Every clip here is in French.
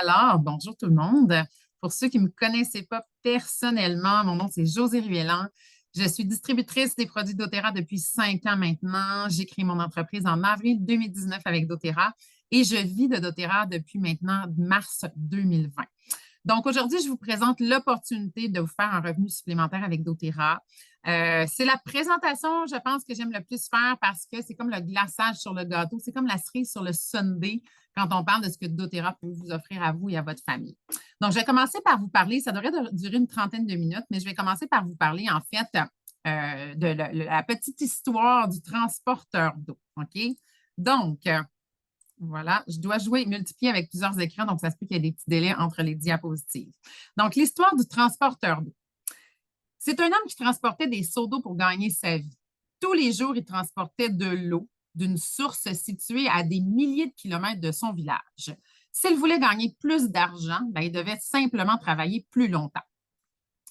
Alors, bonjour tout le monde. Pour ceux qui ne me connaissaient pas personnellement, mon nom c'est Josée Ruellan. Je suis distributrice des produits doTERRA depuis 5 ans maintenant. J'ai créé mon entreprise en avril 2019 avec doTERRA et je vis de doTERRA depuis maintenant mars 2020. Donc, aujourd'hui, je vous présente l'opportunité de vous faire un revenu supplémentaire avec doTERRA. C'est la présentation, je pense, que j'aime le plus faire parce que c'est comme le glaçage sur le gâteau, c'est comme la cerise sur le sundae quand on parle de ce que doTERRA peut vous offrir à vous et à votre famille. Donc, je vais commencer par vous parler, ça devrait durer une trentaine de minutes, mais je vais commencer par vous parler, en fait, de la petite histoire du transporteur d'eau. OK? Donc, voilà, je dois multiplier avec plusieurs écrans, donc ça se peut qu'il y ait des petits délais entre les diapositives. Donc, l'histoire du transporteur d'eau. C'est un homme qui transportait des seaux d'eau pour gagner sa vie. Tous les jours, il transportait de l'eau d'une source située à des milliers de kilomètres de son village. S'il voulait gagner plus d'argent, il devait simplement travailler plus longtemps.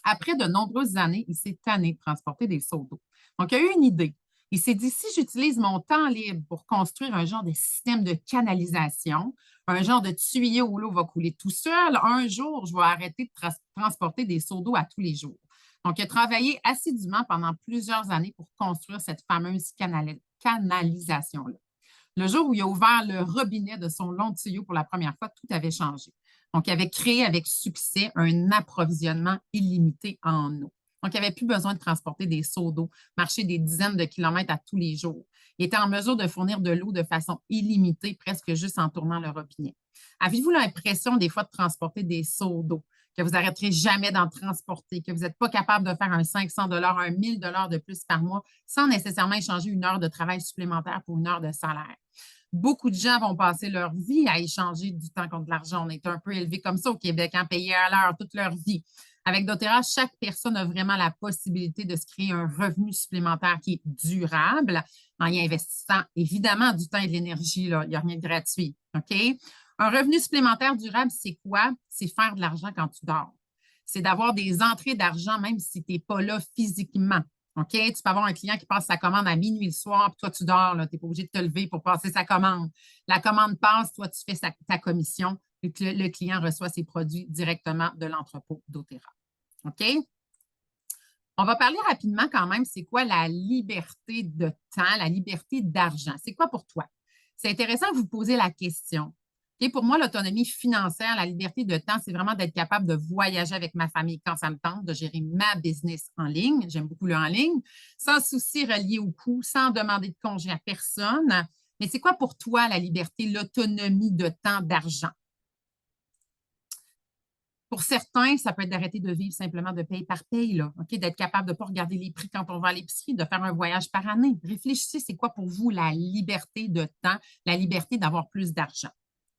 Après de nombreuses années, il s'est tanné de transporter des seaux d'eau. Donc, il a eu une idée. Il s'est dit, si j'utilise mon temps libre pour construire un genre de système de canalisation, un genre de tuyau où l'eau va couler tout seul, un jour, je vais arrêter de transporter des seaux d'eau à tous les jours. Donc, il a travaillé assidûment pendant plusieurs années pour construire cette fameuse canalisation-là. Le jour où il a ouvert le robinet de son long tuyau pour la première fois, tout avait changé. Donc, il avait créé avec succès un approvisionnement illimité en eau. Donc, il n'avait plus besoin de transporter des seaux d'eau, marcher des dizaines de kilomètres à tous les jours. Il était en mesure de fournir de l'eau de façon illimitée, presque juste en tournant le robinet. Avez-vous l'impression des fois de transporter des seaux d'eau, que vous n'arrêterez jamais d'en transporter, que vous n'êtes pas capable de faire un 500 un 1000 de plus par mois sans nécessairement échanger une heure de travail supplémentaire pour une heure de salaire? Beaucoup de gens vont passer leur vie à échanger du temps contre de l'argent. On est un peu élevé comme ça au Québec, en payer à l'heure toute leur vie. Avec doTERRA, chaque personne a vraiment la possibilité de se créer un revenu supplémentaire qui est durable en y investissant évidemment du temps et de l'énergie. Il n'y a rien de gratuit. OK? Un revenu supplémentaire durable, c'est quoi? C'est faire de l'argent quand tu dors. C'est d'avoir des entrées d'argent même si tu n'es pas là physiquement. OK? Tu peux avoir un client qui passe sa commande à minuit le soir, puis toi, tu dors, tu n'es pas obligé de te lever pour passer sa commande. La commande passe, toi, tu fais ta commission, et le client reçoit ses produits directement de l'entrepôt doTERRA. OK? On va parler rapidement quand même, c'est quoi la liberté de temps, la liberté d'argent? C'est quoi pour toi? C'est intéressant que vous posez la question. Okay, pour moi, l'autonomie financière, la liberté de temps, c'est vraiment d'être capable de voyager avec ma famille quand ça me tente, de gérer ma business en ligne. J'aime beaucoup le en ligne, sans souci relié au coût, sans demander de congé à personne. Mais c'est quoi pour toi la liberté, l'autonomie de temps, d'argent? Pour certains, ça peut être d'arrêter de vivre simplement de paye par paye, là, OK? D'être capable de ne pas regarder les prix quand on va à l'épicerie, de faire un voyage par année. Réfléchissez, c'est quoi pour vous la liberté de temps, la liberté d'avoir plus d'argent?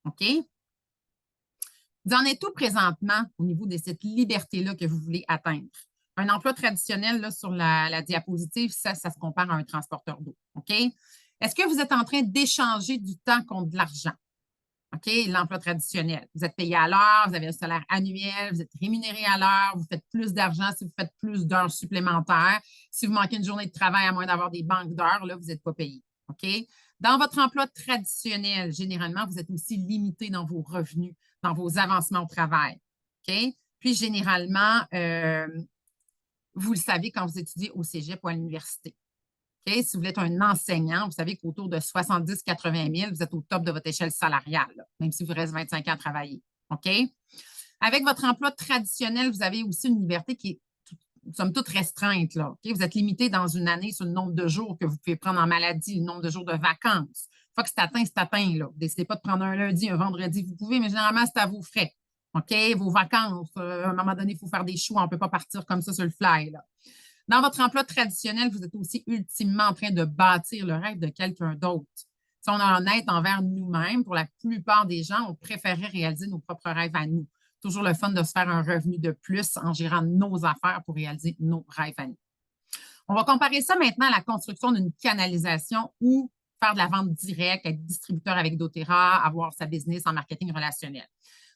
OK? Vous en êtes où présentement au niveau de cette liberté-là que vous voulez atteindre? Un emploi traditionnel là, sur la diapositive, ça se compare à un transporteur d'eau. OK? Est-ce que vous êtes en train d'échanger du temps contre de l'argent? OK? L'emploi traditionnel. Vous êtes payé à l'heure, vous avez un salaire annuel, vous êtes rémunéré à l'heure, vous faites plus d'argent si vous faites plus d'heures supplémentaires. Si vous manquez une journée de travail, à moins d'avoir des banques d'heures, là, vous n'êtes pas payé. OK? Dans votre emploi traditionnel, généralement, vous êtes aussi limité dans vos revenus, dans vos avancements au travail. OK? Puis, généralement, vous le savez quand vous étudiez au cégep ou à l'université. Okay? Si vous êtes un enseignant, vous savez qu'autour de 70-80 000, vous êtes au top de votre échelle salariale, là, même si vous reste 25 ans à travailler. OK? Avec votre emploi traditionnel, vous avez aussi une liberté qui est, somme toute, restreinte. Là, okay? Vous êtes limité dans une année sur le nombre de jours que vous pouvez prendre en maladie, le nombre de jours de vacances. Une fois que c'est atteint, c'est atteint. Là. Vous ne décidez pas de prendre un lundi, un vendredi, vous pouvez, mais généralement, c'est à vos frais. OK? Vos vacances, à un moment donné, il faut faire des choix. On ne peut pas partir comme ça sur le fly. Là. Dans votre emploi traditionnel, vous êtes aussi ultimement en train de bâtir le rêve de quelqu'un d'autre. Si on est honnête envers nous-mêmes, pour la plupart des gens, on préférerait réaliser nos propres rêves à nous. Toujours le fun de se faire un revenu de plus en gérant nos affaires pour réaliser nos rêves à nous. On va comparer ça maintenant à la construction d'une canalisation ou faire de la vente directe, être distributeur avec doTERRA, avoir sa business en marketing relationnel.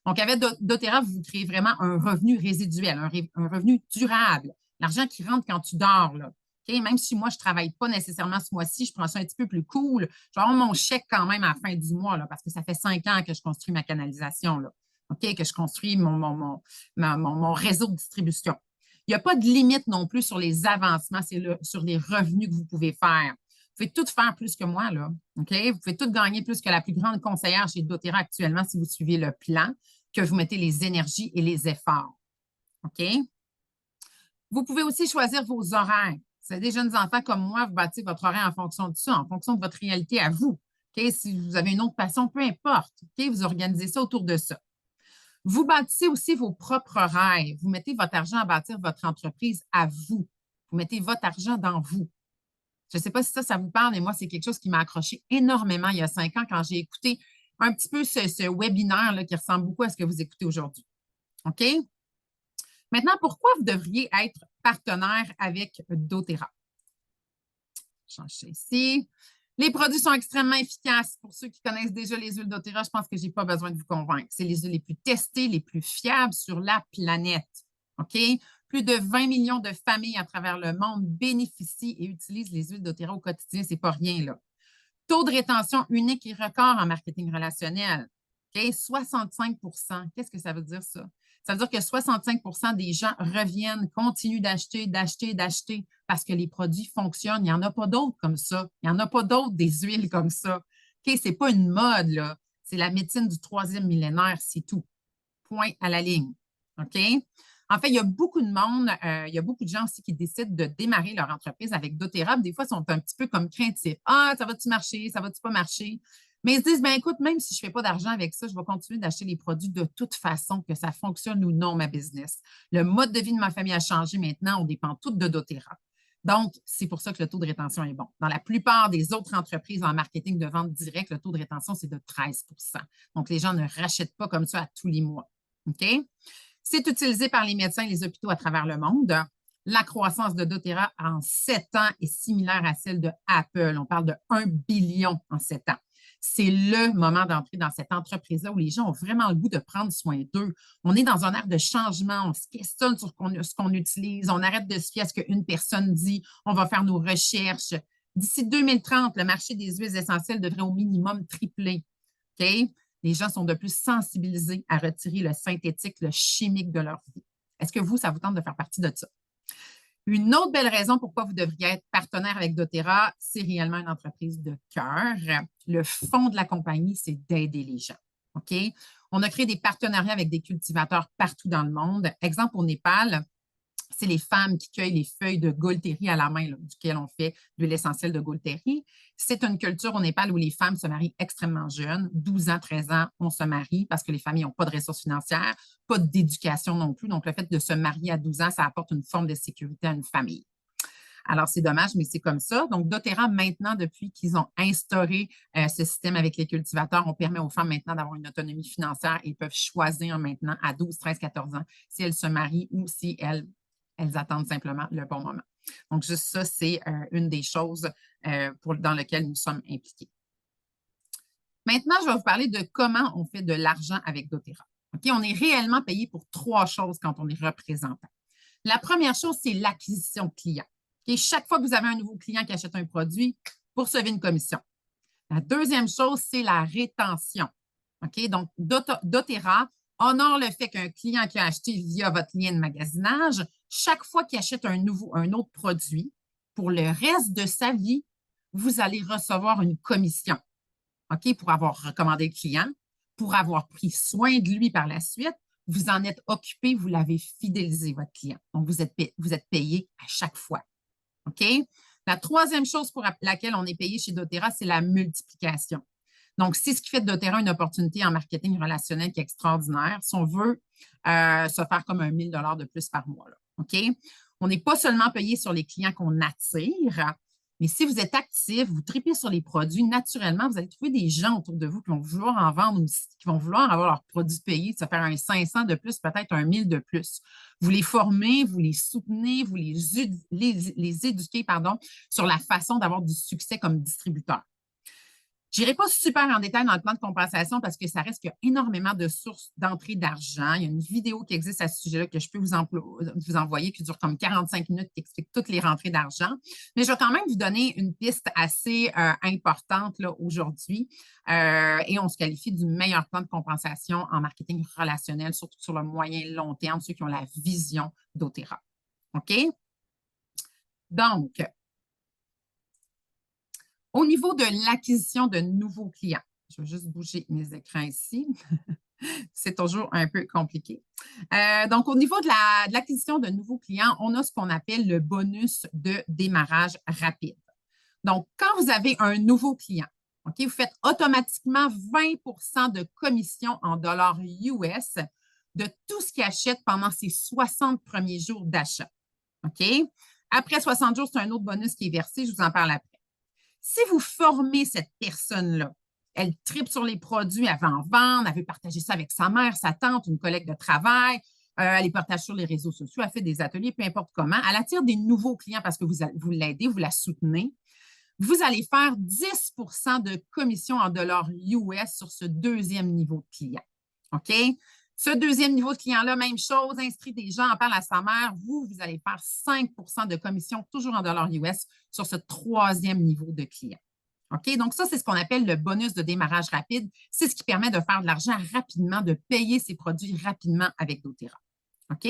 Donc, avec doTERRA, vous créez vraiment un revenu résiduel, un revenu durable. L'argent qui rentre quand tu dors, là. Okay? Même si moi, je ne travaille pas nécessairement ce mois-ci, je prends ça un petit peu plus cool. Je vais avoir mon chèque quand même à la fin du mois, là, parce que ça fait 5 ans que je construis ma canalisation. Là. OK, que je construis mon réseau de distribution. Il n'y a pas de limite non plus sur les avancements, sur les revenus que vous pouvez faire. Vous pouvez tout faire plus que moi, là. OK? Vous pouvez tout gagner plus que la plus grande conseillère chez doTERRA actuellement si vous suivez le plan, que vous mettez les énergies et les efforts. OK? Vous pouvez aussi choisir vos horaires. Si vous avez des jeunes enfants comme moi, vous bâtissez votre horaire en fonction de ça, en fonction de votre réalité à vous. OK? Si vous avez une autre passion, peu importe. OK? Vous organisez ça autour de ça. Vous bâtissez aussi vos propres horaires. Vous mettez votre argent à bâtir votre entreprise à vous. Vous mettez votre argent dans vous. Je ne sais pas si ça vous parle, mais moi, c'est quelque chose qui m'a accroché énormément il y a 5 ans quand j'ai écouté un petit peu ce webinaire là, qui ressemble beaucoup à ce que vous écoutez aujourd'hui. OK? Maintenant, pourquoi vous devriez être partenaire avec doTERRA? Je change ça ici. Les produits sont extrêmement efficaces. Pour ceux qui connaissent déjà les huiles doTERRA, je pense que je n'ai pas besoin de vous convaincre. C'est les huiles les plus testées, les plus fiables sur la planète. OK? Plus de 20 millions de familles à travers le monde bénéficient et utilisent les huiles doTERRA au quotidien. Ce n'est pas rien, là. Taux de rétention unique et record en marketing relationnel. OK? 65 Qu'est-ce que ça veut dire, ça? Ça veut dire que 65 des gens reviennent, continuent d'acheter, d'acheter, d'acheter parce que les produits fonctionnent. Il n'y en a pas d'autres comme ça. Il n'y en a pas d'autres des huiles comme ça. OK? Ce n'est pas une mode, là. C'est la médecine du 3e millénaire, c'est tout. Point à la ligne. OK? En fait, il y a beaucoup de monde, il y a beaucoup de gens aussi qui décident de démarrer leur entreprise avec doTERRA. Des fois, ils sont un petit peu comme craintifs. Ah, ça va-tu marcher? Ça va-tu pas marcher? Mais ils se disent, ben écoute, même si je ne fais pas d'argent avec ça, je vais continuer d'acheter les produits de toute façon, que ça fonctionne ou non, ma business. Le mode de vie de ma famille a changé maintenant. On dépend toutes de doTERRA. Donc, c'est pour ça que le taux de rétention est bon. Dans la plupart des autres entreprises en marketing de vente directe, le taux de rétention, c'est de 13 Donc, les gens ne rachètent pas comme ça à tous les mois. OK? C'est utilisé par les médecins et les hôpitaux à travers le monde. La croissance de doTERRA en 7 ans est similaire à celle de Apple. On parle de 1 billion en 7 ans. C'est le moment d'entrer dans cette entreprise-là où les gens ont vraiment le goût de prendre soin d'eux. On est dans un ère de changement. On se questionne sur ce qu'on utilise. On arrête de se fier à ce qu'une personne dit. On va faire nos recherches. D'ici 2030, le marché des huiles essentielles devrait au minimum tripler. OK? Les gens sont de plus sensibilisés à retirer le synthétique, le chimique de leur vie. Est-ce que vous, ça vous tente de faire partie de ça? Une autre belle raison pourquoi vous devriez être partenaire avec doTERRA, c'est réellement une entreprise de cœur. Le fond de la compagnie, c'est d'aider les gens. OK? On a créé des partenariats avec des cultivateurs partout dans le monde. Exemple, au Népal, c'est les femmes qui cueillent les feuilles de Gaultéri à la main, là, duquel on fait de l'essentiel de Gaultéri. C'est une culture au Népal où les femmes se marient extrêmement jeunes, 12 ans, 13 ans, on se marie parce que les familles n'ont pas de ressources financières, pas d'éducation non plus. Donc, le fait de se marier à 12 ans, ça apporte une forme de sécurité à une famille. Alors, c'est dommage, mais c'est comme ça. Donc, doTERRA, maintenant, depuis qu'ils ont instauré ce système avec les cultivateurs, on permet aux femmes maintenant d'avoir une autonomie financière et ils peuvent choisir maintenant à 12, 13, 14 ans si elles se marient ou si elles attendent simplement le bon moment. Donc, juste ça, c'est une des choses dans lesquelles nous sommes impliqués. Maintenant, je vais vous parler de comment on fait de l'argent avec doTERRA. OK? On est réellement payé pour 3 choses quand on est représentant. La première chose, c'est l'acquisition de clients. Okay? Chaque fois que vous avez un nouveau client qui achète un produit, vous recevez une commission. La deuxième chose, c'est la rétention. OK? Donc, doTERRA honore le fait qu'un client qui a acheté via votre lien de magasinage, chaque fois qu'il achète un autre produit, pour le reste de sa vie, vous allez recevoir une commission. OK? Pour avoir recommandé le client, pour avoir pris soin de lui par la suite, vous en êtes occupé, vous l'avez fidélisé, votre client. Donc, vous êtes payé à chaque fois. OK? La troisième chose pour laquelle on est payé chez doTERRA, c'est la multiplication. Donc, c'est ce qui fait de doTERRA une opportunité en marketing relationnel qui est extraordinaire. Si on veut se faire comme 1 000 $ de plus par mois. Là, OK? On n'est pas seulement payé sur les clients qu'on attire, mais si vous êtes actif, vous tripez sur les produits, naturellement, vous allez trouver des gens autour de vous qui vont vouloir en vendre aussi, qui vont vouloir avoir leurs produits payés, se faire un 500 de plus, peut-être un 1000 de plus. Vous les formez, vous les soutenez, vous les éduquez sur la façon d'avoir du succès comme distributeur. Je n'irai pas super en détail dans le plan de compensation parce que ça reste qu'il y a énormément de sources d'entrée d'argent. Il y a une vidéo qui existe à ce sujet-là que je peux vous envoyer qui dure comme 45 minutes qui explique toutes les rentrées d'argent. Mais je vais quand même vous donner une piste assez importante là, aujourd'hui. Et on se qualifie du meilleur plan de compensation en marketing relationnel, surtout sur le moyen et long terme, ceux qui ont la vision d'Otera. OK? Donc, au niveau de l'acquisition de nouveaux clients, je vais juste bouger mes écrans ici. C'est toujours un peu compliqué. Donc, au niveau de l'acquisition de nouveaux clients, on a ce qu'on appelle le bonus de démarrage rapide. Donc, quand vous avez un nouveau client, OK, vous faites automatiquement 20 de commission en dollars US de tout ce qu'il achète pendant ses 60 premiers jours d'achat. OK? Après 60 jours, c'est un autre bonus qui est versé, je vous en parle après. Si vous formez cette personne-là, elle tripe sur les produits, elle veut en vendre, elle veut partager ça avec sa mère, sa tante, une collègue de travail, elle les partage sur les réseaux sociaux, elle fait des ateliers, peu importe comment. Elle attire des nouveaux clients parce que vous l'aidez, vous la soutenez. Vous allez faire 10 de commission en dollars US sur ce deuxième niveau de client. OK? Ce deuxième niveau de client-là, même chose, inscrit des gens, en parle à sa mère. Vous allez faire 5 de commission, toujours en dollars US, sur ce troisième niveau de client. OK? Donc, ça, c'est ce qu'on appelle le bonus de démarrage rapide. C'est ce qui permet de faire de l'argent rapidement, de payer ses produits rapidement avec doTERRA. OK?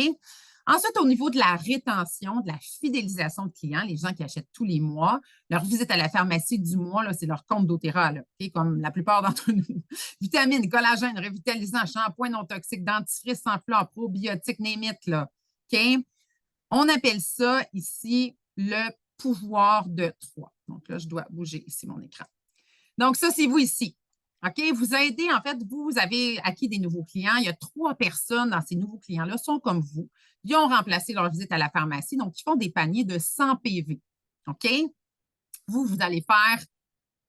Ensuite, au niveau de la rétention, de la fidélisation de clients, les gens qui achètent tous les mois, leur visite à la pharmacie du mois, c'est leur compte doTERRA, okay? Comme la plupart d'entre nous. Vitamines, collagène, revitalisant, shampoing non toxique, dentifrice sans flore, probiotiques, name it, là. OK? On appelle ça ici le pouvoir de 3. Donc là, je dois bouger ici mon écran. Donc, ça, c'est vous ici. OK? Vous aidez, en fait, vous avez acquis des nouveaux clients. Il y a 3 personnes dans ces nouveaux clients-là, sont comme vous. Ils ont remplacé leur visite à la pharmacie, donc ils font des paniers de 100 PV. OK? Vous allez faire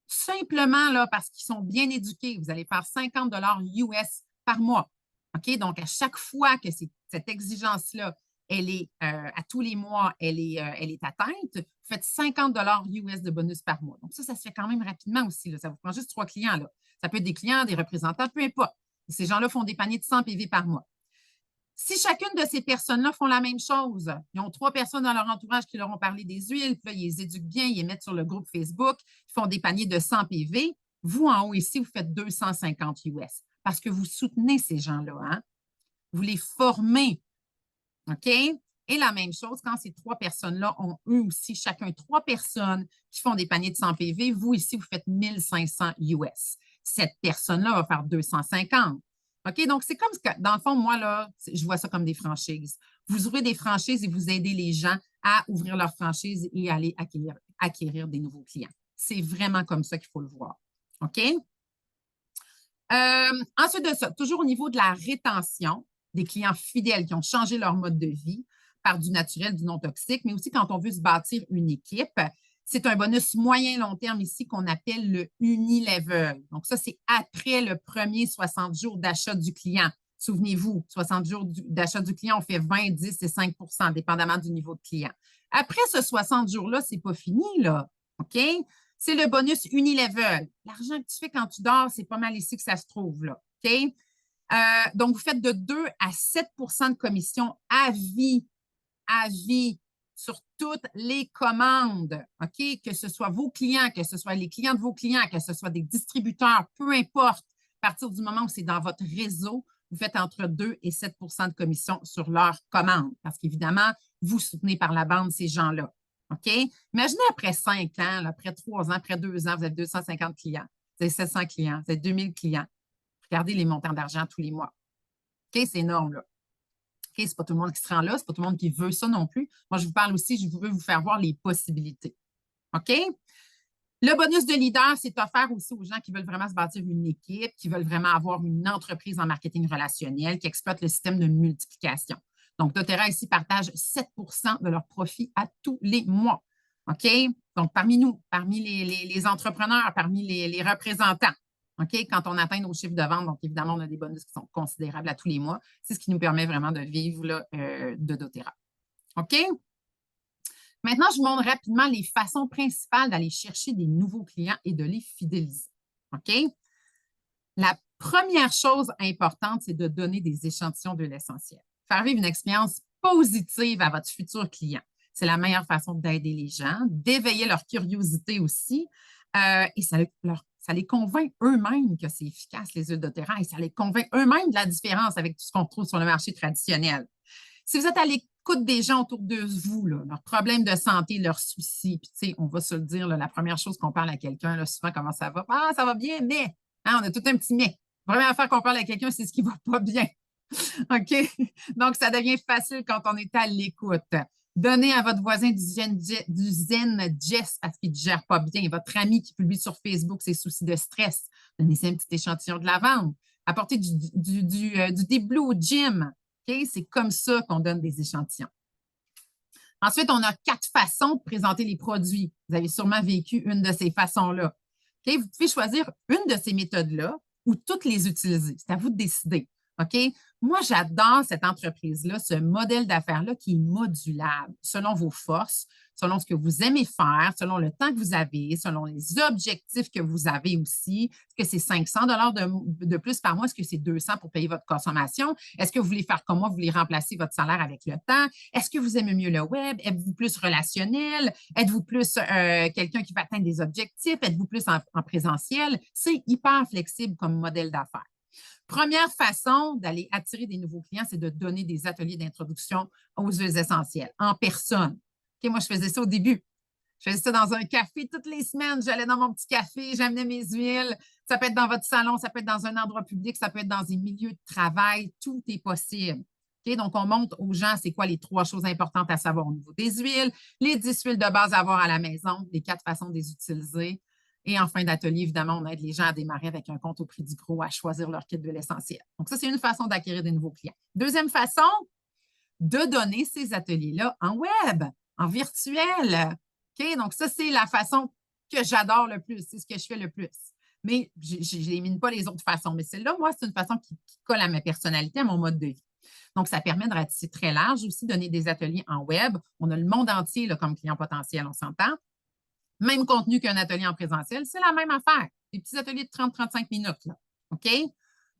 simplement, là, parce qu'ils sont bien éduqués, vous allez faire 50 US par mois. OK? Donc, à chaque fois que cette exigence-là, elle est à tous les mois, elle est atteinte, vous faites 50 US de bonus par mois. Donc, ça se fait quand même rapidement aussi. Là. Ça vous prend juste 3 clients. Là. Ça peut être des clients, des représentants, peu importe. Ces gens-là font des paniers de 100 PV par mois. Si chacune de ces personnes-là font la même chose, ils ont 3 personnes dans leur entourage qui leur ont parlé des huiles, puis là, ils les éduquent bien, ils les mettent sur le groupe Facebook, ils font des paniers de 100 PV. Vous, en haut ici, vous faites 250 US parce que vous soutenez ces gens-là. Hein? Vous les formez. OK? Et la même chose, quand ces 3 personnes-là ont eux aussi, chacun 3 personnes qui font des paniers de 100 PV, vous ici, vous faites 1500 US. Cette personne-là va faire 250. OK? Donc, c'est comme, dans le fond, moi, là, je vois ça comme des franchises. Vous ouvrez des franchises et vous aidez les gens à ouvrir leur franchise et aller acquérir des nouveaux clients. C'est vraiment comme ça qu'il faut le voir. OK? Ensuite de ça, toujours au niveau de la rétention, des clients fidèles qui ont changé leur mode de vie par du naturel, du non toxique, mais aussi quand on veut se bâtir une équipe. C'est un bonus moyen-long terme ici qu'on appelle le Unilevel. Donc, ça, c'est après le premier 60 jours d'achat du client. Souvenez-vous, 60 jours d'achat du client, on fait 20, 10 et 5 dépendamment du niveau de client. Après ce 60 jours-là, ce n'est pas fini, là. OK? C'est le bonus Unilevel. L'argent que tu fais quand tu dors, c'est pas mal ici que ça se trouve, là. OK? Donc, vous faites de 2 à 7 de commission à vie sur toutes les commandes, OK? Que ce soit vos clients, que ce soit les clients de vos clients, que ce soit des distributeurs, peu importe, à partir du moment où c'est dans votre réseau, vous faites entre 2 et 7 de commission sur leurs commandes parce qu'évidemment, vous soutenez par la bande ces gens-là. OK? Imaginez après 5 ans, après 3 ans, après 2 ans, vous avez 250 clients, vous avez 700 clients, vous avez 2000 clients. Regardez les montants d'argent tous les mois. OK? C'est énorme, là. OK? C'est pas tout le monde qui se rend là, c'est pas tout le monde qui veut ça non plus. Moi, je vous parle aussi, je veux vous faire voir les possibilités. OK? Le bonus de leader, c'est offert aussi aux gens qui veulent vraiment se bâtir une équipe, qui veulent vraiment avoir une entreprise en marketing relationnel, qui exploite le système de multiplication. Donc, doTERRA ici partage 7 de leur profit à tous les mois. OK? Donc, parmi nous, parmi les entrepreneurs, parmi les représentants, OK? Quand on atteint nos chiffres de vente, donc évidemment, on a des bonus qui sont considérables à tous les mois. C'est ce qui nous permet vraiment de vivre là, de doTERRA. OK? Maintenant, je vous montre rapidement les façons principales d'aller chercher des nouveaux clients et de les fidéliser. OK? La première chose importante, c'est de donner des échantillons d'huile essentielle. Faire vivre une expérience positive à votre futur client. C'est la meilleure façon d'aider les gens, d'éveiller leur curiosité aussi. Et ça les convainc eux-mêmes que c'est efficace, les huiles doTERRA, et ça les convainc eux-mêmes de la différence avec tout ce qu'on trouve sur le marché traditionnel. Si vous êtes à l'écoute des gens autour de vous, là, leurs problèmes de santé, leurs soucis, puis tu sais, on va se le dire, là, la première chose qu'on parle à quelqu'un, là, souvent, comment ça va? Ah, ça va bien, mais, hein, on a tout un petit mais. La première affaire qu'on parle à quelqu'un, c'est ce qui ne va pas bien. OK? Donc, ça devient facile quand on est à l'écoute. Donnez à votre voisin du Zen Jess parce qu'il ne gère pas bien. Votre ami qui publie sur Facebook ses soucis de stress. Donnez-lui un petit échantillon de lavande. Apportez du Deep Blue au gym. OK? C'est comme ça qu'on donne des échantillons. Ensuite, on a 4 façons de présenter les produits. Vous avez sûrement vécu une de ces façons-là. OK? Vous pouvez choisir une de ces méthodes-là ou toutes les utiliser. C'est à vous de décider. OK? Moi, j'adore cette entreprise-là, ce modèle d'affaires-là qui est modulable selon vos forces, selon ce que vous aimez faire, selon le temps que vous avez, selon les objectifs que vous avez aussi. Est-ce que c'est 500 de plus par mois? Est-ce que c'est 200 pour payer votre consommation? Est-ce que vous voulez faire comme moi? Vous voulez remplacer votre salaire avec le temps? Est-ce que vous aimez mieux le web? Êtes-vous plus relationnel? Êtes-vous plus quelqu'un qui va atteindre des objectifs? Êtes-vous plus en présentiel? C'est hyper flexible comme modèle d'affaires. Première façon d'aller attirer des nouveaux clients, c'est de donner des ateliers d'introduction aux huiles essentielles en personne. OK, moi, je faisais ça au début. Je faisais ça dans un café toutes les semaines. J'allais dans mon petit café, j'amenais mes huiles. Ça peut être dans votre salon, ça peut être dans un endroit public, ça peut être dans des milieux de travail. Tout est possible. OK, donc, on montre aux gens c'est quoi les 3 choses importantes à savoir au niveau des huiles, les 10 huiles de base à avoir à la maison, les 4 façons de les utiliser. Et en fin d'atelier, évidemment, on aide les gens à démarrer avec un compte au prix du gros, à choisir leur kit de l'essentiel. Donc, ça, c'est une façon d'acquérir des nouveaux clients. Deuxième façon, de donner ces ateliers-là en web, en virtuel. OK? Donc, ça, c'est la façon que j'adore le plus. C'est ce que je fais le plus. Mais je n'élimine pas les autres façons. Mais celle-là, moi, c'est une façon qui colle à ma personnalité, à mon mode de vie. Donc, ça permet de ratisser très large aussi, donner des ateliers en web. On a le monde entier là, comme client potentiel, on s'entend. Même contenu qu'un atelier en présentiel, c'est la même affaire. Des petits ateliers de 30-35 minutes. Là. OK?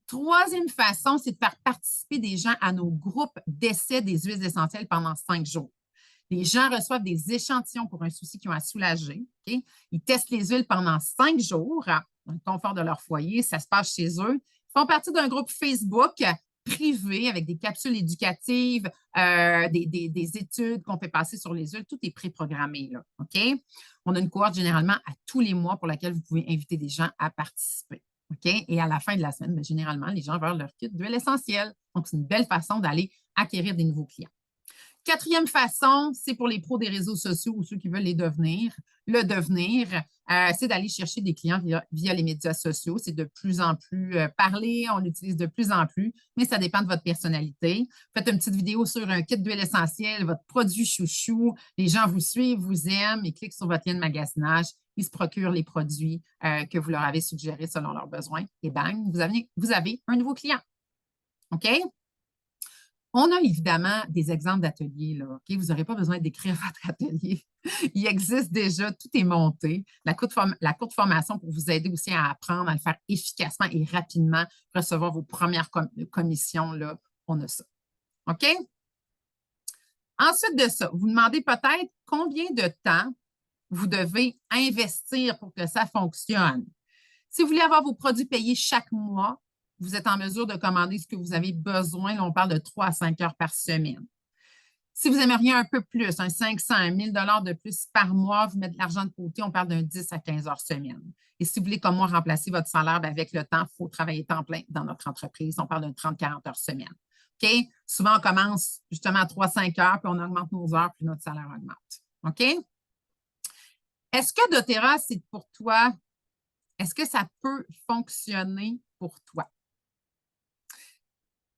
Troisième façon, c'est de faire participer des gens à nos groupes d'essai des huiles essentielles pendant 5 jours. Les gens reçoivent des échantillons pour un souci qu'ils ont à soulager. Okay? Ils testent les huiles pendant 5 jours dans le confort de leur foyer. Ça se passe chez eux. Ils font partie d'un groupe Facebook privé avec des capsules éducatives, des études qu'on fait passer sur les huiles. Tout est préprogrammé. Là, OK? On a une cohorte généralement à tous les mois pour laquelle vous pouvez inviter des gens à participer. OK? Et à la fin de la semaine, bien, généralement, les gens veulent leur kit d'huile essentielle. Donc, c'est une belle façon d'aller acquérir des nouveaux clients. Quatrième façon, c'est pour les pros des réseaux sociaux ou ceux qui veulent les devenir. Le devenir, c'est d'aller chercher des clients via les médias sociaux. C'est de plus en plus parlé, on l'utilise de plus en plus, mais ça dépend de votre personnalité. Faites une petite vidéo sur un kit d'huile essentielle, votre produit chouchou. Les gens vous suivent, vous aiment, ils cliquent sur votre lien de magasinage, ils se procurent les produits que vous leur avez suggérés selon leurs besoins. Et bang, vous avez un nouveau client. OK? On a évidemment des exemples d'ateliers. Là, OK? Vous n'aurez pas besoin d'écrire votre atelier. Il existe déjà, tout est monté. La courte formation pour vous aider aussi à apprendre à le faire efficacement et rapidement, recevoir vos premières commissions, là, on a ça. OK? Ensuite de ça, vous demandez peut-être combien de temps vous devez investir pour que ça fonctionne. Si vous voulez avoir vos produits payés chaque mois, vous êtes en mesure de commander ce que vous avez besoin. Là, on parle de 3 à 5 heures par semaine. Si vous aimeriez un peu plus, un 500, un 1000 de plus par mois, vous mettez de l'argent de côté, on parle d'un 10 à 15 heures semaine. Et si vous voulez, comme moi, remplacer votre salaire, bien, avec le temps, il faut travailler temps plein dans notre entreprise. On parle d'un 30-40 heures semaine. OK? Souvent, on commence justement à 3-5 heures, puis on augmente nos heures, puis notre salaire augmente. OK? Est-ce que doTERRA, c'est pour toi? Est-ce que ça peut fonctionner pour toi?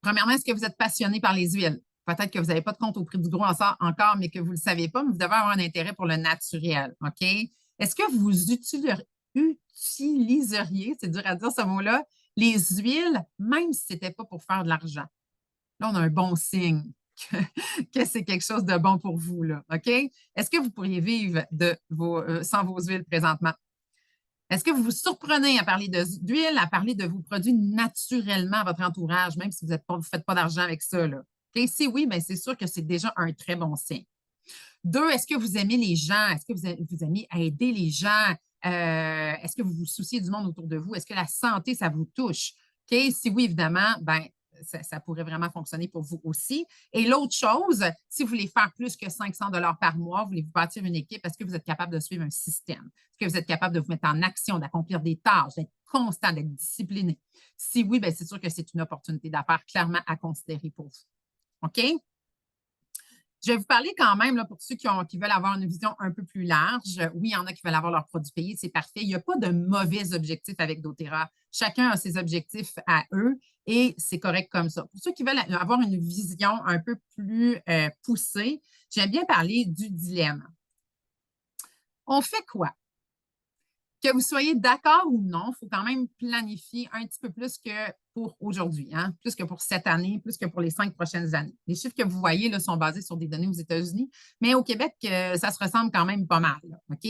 Premièrement, est-ce que vous êtes passionné par les huiles? Peut-être que vous n'avez pas de compte au prix du gros encore, mais que vous ne le savez pas, mais vous devez avoir un intérêt pour le naturel. OK? Est-ce que vous utiliseriez, c'est dur à dire ce mot-là, les huiles, même si ce n'était pas pour faire de l'argent? Là, on a un bon signe que c'est quelque chose de bon pour vous. Là, OK? Est-ce que vous pourriez vivre sans vos huiles présentement? Est-ce que vous vous surprenez à parler d'huile, à parler de vos produits naturellement à votre entourage, même si vous ne faites pas d'argent avec ça, là? OK? Si oui, bien, c'est sûr que c'est déjà un très bon signe. Deux, est-ce que vous aimez les gens? Est-ce que vous aimez aider les gens? Est-ce que vous vous souciez du monde autour de vous? Est-ce que la santé, ça vous touche? OK? Si oui, évidemment, ben, ça pourrait vraiment fonctionner pour vous aussi. Et l'autre chose, si vous voulez faire plus que 500 par mois, voulez-vous bâtir une équipe, est-ce que vous êtes capable de suivre un système? Est-ce que vous êtes capable de vous mettre en action, d'accomplir des tâches, d'être constant, d'être discipliné? Si oui, bien, c'est sûr que c'est une opportunité d'affaires clairement à considérer pour vous. OK? Je vais vous parler quand même, là, pour ceux qui veulent avoir une vision un peu plus large. Oui, il y en a qui veulent avoir leurs produits payés, c'est parfait. Il n'y a pas de mauvais objectifs avec doTERRA. Chacun a ses objectifs à eux et c'est correct comme ça. Pour ceux qui veulent avoir une vision un peu plus poussée, j'aime bien parler du dilemme. On fait quoi? Que vous soyez d'accord ou non, il faut quand même planifier un petit peu plus que pour aujourd'hui, hein? Plus que pour cette année, plus que pour les 5 prochaines années. Les chiffres que vous voyez là, sont basés sur des données aux États-Unis, mais au Québec, ça se ressemble quand même pas mal. Là, OK?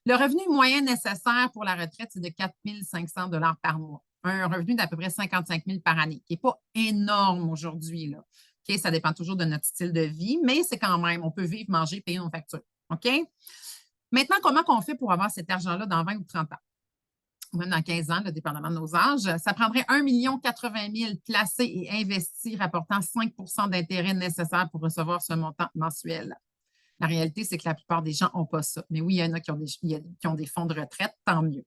Le revenu moyen nécessaire pour la retraite, c'est de 4 500 par mois. Un revenu d'à peu près 55 000 par année, qui n'est pas énorme aujourd'hui. Là. OK? Ça dépend toujours de notre style de vie, mais c'est quand même, on peut vivre, manger, payer nos factures. OK? Maintenant, comment on fait pour avoir cet argent-là dans 20 ou 30 ans? Ou même dans 15 ans, là, dépendamment de nos âges? Ça prendrait 1 80 000 placés et investis, rapportant 5 d'intérêt nécessaire pour recevoir ce montant mensuel. La réalité, c'est que la plupart des gens n'ont pas ça. Mais oui, il y en a qui ont des fonds de retraite, tant mieux.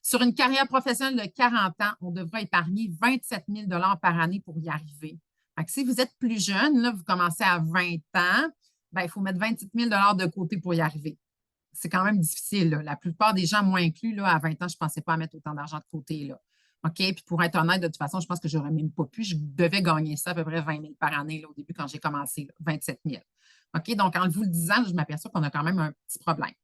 Sur une carrière professionnelle de 40 ans, on devra épargner 27 000 par année pour y arriver. Donc, si vous êtes plus jeune, là, vous commencez à 20 ans, ben, il faut mettre 27 000 de côté pour y arriver. C'est quand même difficile. Là. La plupart des gens, moi inclus, là, à 20 ans, je ne pensais pas à mettre autant d'argent de côté. Là. OK? Puis pour être honnête, de toute façon, je pense que je n'aurais même pas pu. Je devais gagner ça à peu près 20 000 par année là, au début quand j'ai commencé, là, 27 000. OK? Donc, en vous le disant, je m'aperçois qu'on a quand même un petit problème.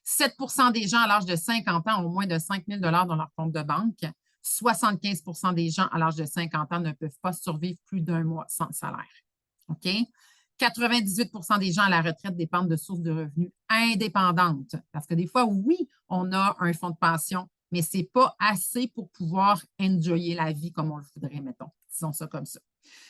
7 des gens à l'âge de 50 ans ont moins de 5 000 dans leur compte de banque. 75 des gens à l'âge de 50 ans ne peuvent pas survivre plus d'un mois sans salaire. OK? 98 des gens à la retraite dépendent de sources de revenus indépendantes. Parce que des fois, oui, on a un fonds de pension, mais ce n'est pas assez pour pouvoir enjoyer la vie comme on le voudrait, mettons. Disons ça comme ça.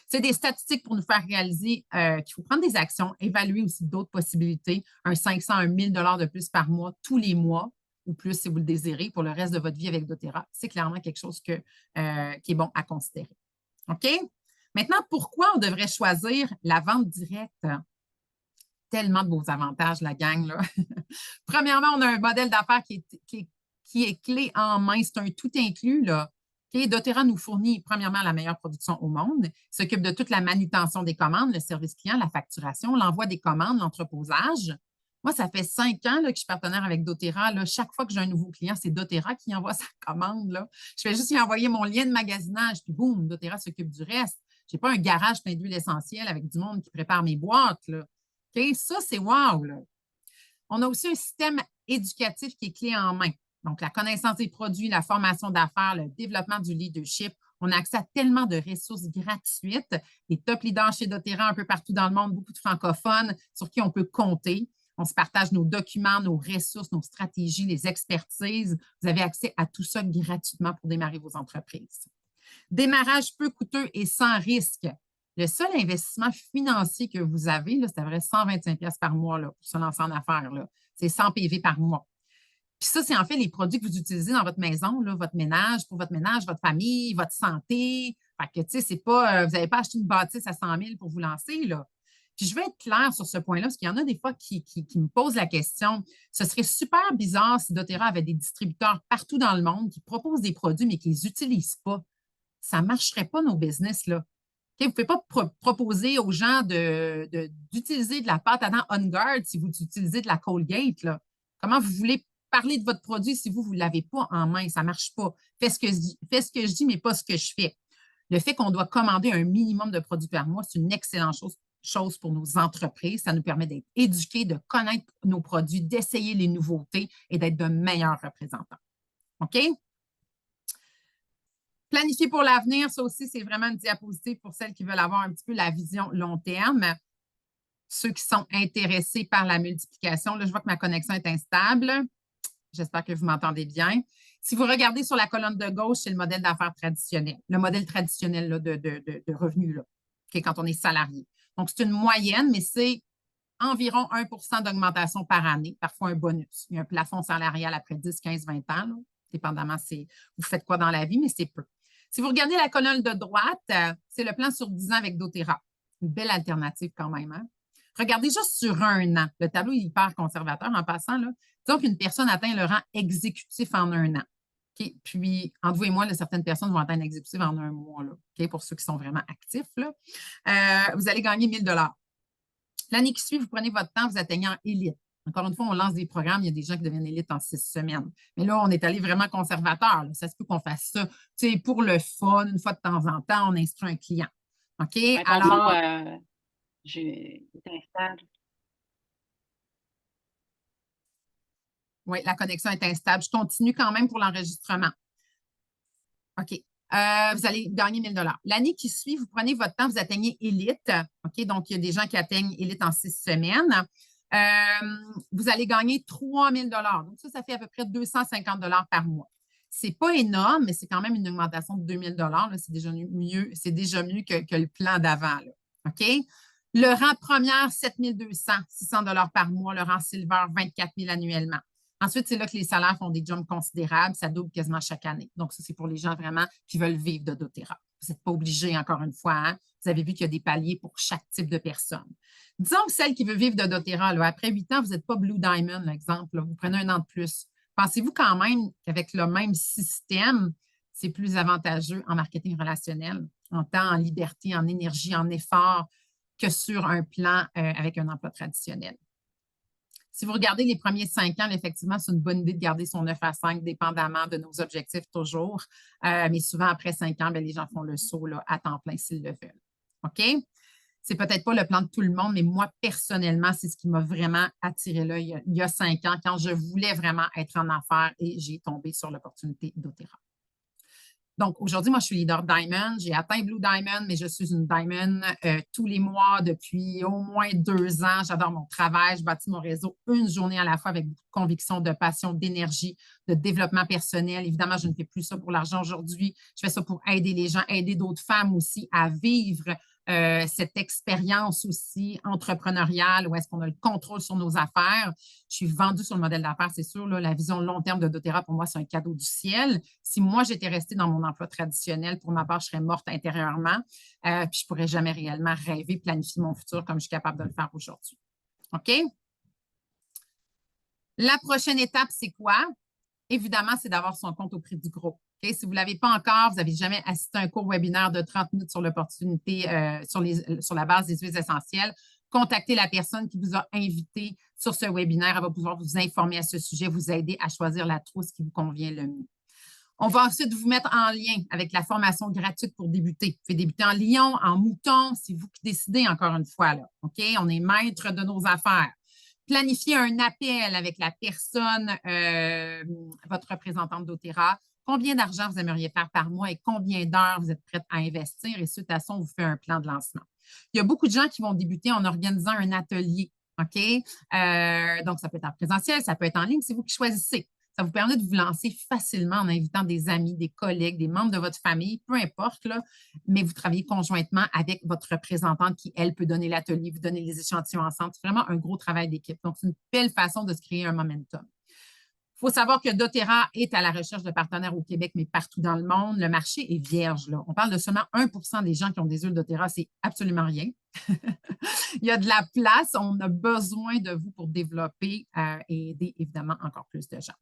C'est des statistiques pour nous faire réaliser qu'il faut prendre des actions, évaluer aussi d'autres possibilités, un 500, un 1000 de plus par mois, tous les mois, ou plus si vous le désirez, pour le reste de votre vie avec doTERRA. C'est clairement quelque chose qui est bon à considérer. OK? Maintenant, pourquoi on devrait choisir la vente directe? Tellement de beaux avantages, la gang. Là. Premièrement, on a un modèle d'affaires qui est clé en main. C'est un tout inclus. Là. Okay? doTERRA nous fournit, premièrement, la meilleure production au monde, s'occupe de toute la manutention des commandes, le service client, la facturation, l'envoi des commandes, l'entreposage. Moi, ça fait 5 ans là, que je suis partenaire avec doTERRA. Là. Chaque fois que j'ai un nouveau client, c'est doTERRA qui envoie sa commande. Là. Je fais juste y envoyer mon lien de magasinage, puis boum, doTERRA s'occupe du reste. Je n'ai pas un garage plein d'huile essentielle avec du monde qui prépare mes boîtes. Là. Okay? Ça, c'est wow. Là. On a aussi un système éducatif qui est clé en main. Donc, la connaissance des produits, la formation d'affaires, le développement du leadership. On a accès à tellement de ressources gratuites, des top leaders chez doTERRA un peu partout dans le monde, beaucoup de francophones sur qui on peut compter. On se partage nos documents, nos ressources, nos stratégies, les expertises. Vous avez accès à tout ça gratuitement pour démarrer vos entreprises. Démarrage peu coûteux et sans risque. Le seul investissement financier que vous avez, c'est vrai 125 $ par mois là, pour se lancer en affaires. C'est 100 PV par mois. Puis ça, c'est en fait les produits que vous utilisez dans votre maison, là, votre ménage, pour votre ménage, votre famille, votre santé. Fait que, tu sais, c'est pas, vous n'avez pas acheté une bâtisse à 100 000 pour vous lancer. Là. Puis je vais être claire sur ce point-là, parce qu'il y en a des fois qui me posent la question. Ce serait super bizarre si doTERRA avait des distributeurs partout dans le monde qui proposent des produits, mais qui ne les utilisent pas. Ça ne marcherait pas, nos business, là. Okay, vous ne pouvez pas proposer aux gens d'utiliser de la pâte à dents On Guard si vous utilisez de la Colgate. Là. Comment vous voulez parler de votre produit si vous ne l'avez pas en main? Ça ne marche pas. Fais ce que je dis, mais pas ce que je fais. Le fait qu'on doit commander un minimum de produits par mois, c'est une excellente chose pour nos entreprises. Ça nous permet d'être éduqués, de connaître nos produits, d'essayer les nouveautés et d'être de meilleurs représentants. OK? Planifier pour l'avenir, ça aussi, c'est vraiment une diapositive pour celles qui veulent avoir un petit peu la vision long terme. Ceux qui sont intéressés par la multiplication, là, je vois que ma connexion est instable. J'espère que vous m'entendez bien. Si vous regardez sur la colonne de gauche, c'est le modèle d'affaires traditionnel, le modèle traditionnel là, de revenus, là, okay, quand on est salarié. Donc, c'est une moyenne, mais c'est environ 1 d'augmentation par année, parfois un bonus. Il y a un plafond salarial après 10, 15, 20 ans, là, dépendamment vous faites quoi dans la vie, mais c'est peu. Si vous regardez la colonne de droite, c'est le plan sur 10 ans avec doTERRA. Une belle alternative quand même. Hein? Regardez juste sur un an. Le tableau est hyper conservateur en passant. Là. Disons qu'une personne atteint le rang exécutif en un an. Okay? Puis, entre vous et moi, là, certaines personnes vont atteindre l'exécutif en un mois, là, okay? Pour ceux qui sont vraiment actifs. Là. Vous allez gagner 1 000 $. L'année qui suit, vous prenez votre temps, vous atteignez en élite. Encore une fois, on lance des programmes, il y a des gens qui deviennent élites en 6 semaines. Mais là, on est allé vraiment conservateur. Là. Ça se peut qu'on fasse ça pour le fun, une fois de temps en temps, on instruit un client. OK? Alors, j'ai été instable. Oui, la connexion est instable. Je continue quand même pour l'enregistrement. OK. Vous allez gagner 1 000 $. L'année qui suit, vous prenez votre temps, vous atteignez élite. OK? Donc, il y a des gens qui atteignent élite en 6 semaines. Vous allez gagner 3 000 $. Donc, ça fait à peu près 250 $ par mois. Ce n'est pas énorme, mais c'est quand même une augmentation de 2 000 $. C'est déjà mieux, que le plan d'avant. OK? Le rang première, 7 200, 600 $ par mois. Le rang silver, 24 000 annuellement. Ensuite, c'est là que les salaires font des jumps considérables. Ça double quasiment chaque année. Donc, ça, c'est pour les gens vraiment qui veulent vivre de doTERRA. Vous n'êtes pas obligé, encore une fois. Hein? Vous avez vu qu'il y a des paliers pour chaque type de personne. Disons que celle qui veut vivre de doTERRA, là, après 8 ans, vous n'êtes pas Blue Diamond, l'exemple. Là, vous prenez un an de plus. Pensez-vous quand même qu'avec le même système, c'est plus avantageux en marketing relationnel, en temps, en liberté, en énergie, en effort, que sur un plan avec un emploi traditionnel? Si vous regardez les premiers 5 ans, effectivement, c'est une bonne idée de garder son 9 à 5, dépendamment de nos objectifs toujours. Mais souvent, après 5 ans, bien, les gens font le saut là, à temps plein s'ils le veulent. OK? C'est peut-être pas le plan de tout le monde, mais moi, personnellement, c'est ce qui m'a vraiment attiré là il y a 5 ans, quand je voulais vraiment être en affaires et j'ai tombé sur l'opportunité doTERRA. Donc, aujourd'hui, moi, je suis leader Diamond. J'ai atteint Blue Diamond, mais je suis une Diamond tous les mois depuis au moins 2 ans. J'adore mon travail. Je bâtis mon réseau une journée à la fois avec beaucoup de conviction, de passion, d'énergie, de développement personnel. Évidemment, je ne fais plus ça pour l'argent aujourd'hui. Je fais ça pour aider les gens, aider d'autres femmes aussi à vivre cette expérience aussi entrepreneuriale où est-ce qu'on a le contrôle sur nos affaires. Je suis vendue sur le modèle d'affaires, c'est sûr. Là, la vision long terme de doTERRA, pour moi, c'est un cadeau du ciel. Si moi, j'étais restée dans mon emploi traditionnel, pour ma part, je serais morte intérieurement. Puis je ne pourrais jamais réellement rêver, planifier mon futur comme je suis capable de le faire aujourd'hui. OK? La prochaine étape, c'est quoi? Évidemment, c'est d'avoir son compte au prix du gros. Okay? Si vous ne l'avez pas encore, vous n'avez jamais assisté à un court webinaire de 30 minutes sur l'opportunité, sur la base des huiles essentielles, contactez la personne qui vous a invité sur ce webinaire. Elle va pouvoir vous informer à ce sujet, vous aider à choisir la trousse qui vous convient le mieux. On va ensuite vous mettre en lien avec la formation gratuite pour débuter. Vous pouvez débuter en lion, en mouton, c'est vous qui décidez encore une fois. Là, OK? On est maître de nos affaires. Planifiez un appel avec la personne, votre représentante doTERRA. Combien d'argent vous aimeriez faire par mois et combien d'heures vous êtes prête à investir? Et suite à ça, on vous fait un plan de lancement. Il y a beaucoup de gens qui vont débuter en organisant un atelier. OK? Donc, ça peut être en présentiel, ça peut être en ligne, c'est vous qui choisissez. Ça vous permet de vous lancer facilement en invitant des amis, des collègues, des membres de votre famille, peu importe, là, mais vous travaillez conjointement avec votre représentante qui, elle, peut donner l'atelier, vous donner les échantillons ensemble. C'est vraiment un gros travail d'équipe. Donc, c'est une belle façon de se créer un momentum. Il faut savoir que doTERRA est à la recherche de partenaires au Québec, mais partout dans le monde. Le marché est vierge. Là. On parle de seulement 1 des gens qui ont des huiles doTERRA. C'est absolument rien. Il y a de la place. On a besoin de vous pour développer et aider, évidemment, encore plus de gens.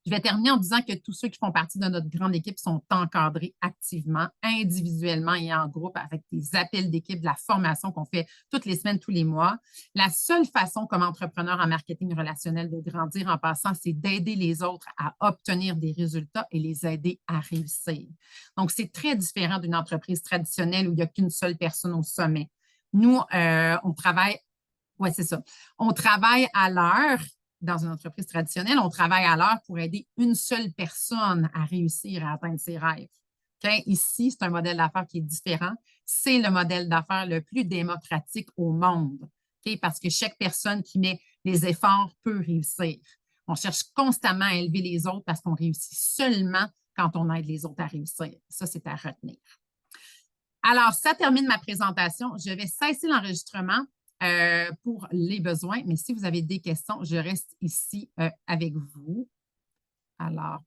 Je vais terminer en disant que tous ceux qui font partie de notre grande équipe sont encadrés activement, individuellement et en groupe avec des appels d'équipe, de la formation qu'on fait toutes les semaines, tous les mois. La seule façon comme entrepreneur en marketing relationnel de grandir en passant, c'est d'aider les autres à obtenir des résultats et les aider à réussir. Donc, c'est très différent d'une entreprise traditionnelle où il n'y a qu'une seule personne au sommet. Nous, on travaille, ouais, c'est ça. On travaille à l'heure. Dans une entreprise traditionnelle, on travaille à l'heure pour aider une seule personne à réussir à atteindre ses rêves. Okay? Ici, c'est un modèle d'affaires qui est différent. C'est le modèle d'affaires le plus démocratique au monde, okay? Parce que chaque personne qui met les efforts peut réussir. On cherche constamment à élever les autres parce qu'on réussit seulement quand on aide les autres à réussir. Ça, c'est à retenir. Alors, ça termine ma présentation. Je vais cesser l'enregistrement pour les besoins, mais si vous avez des questions, je reste ici avec vous. Alors,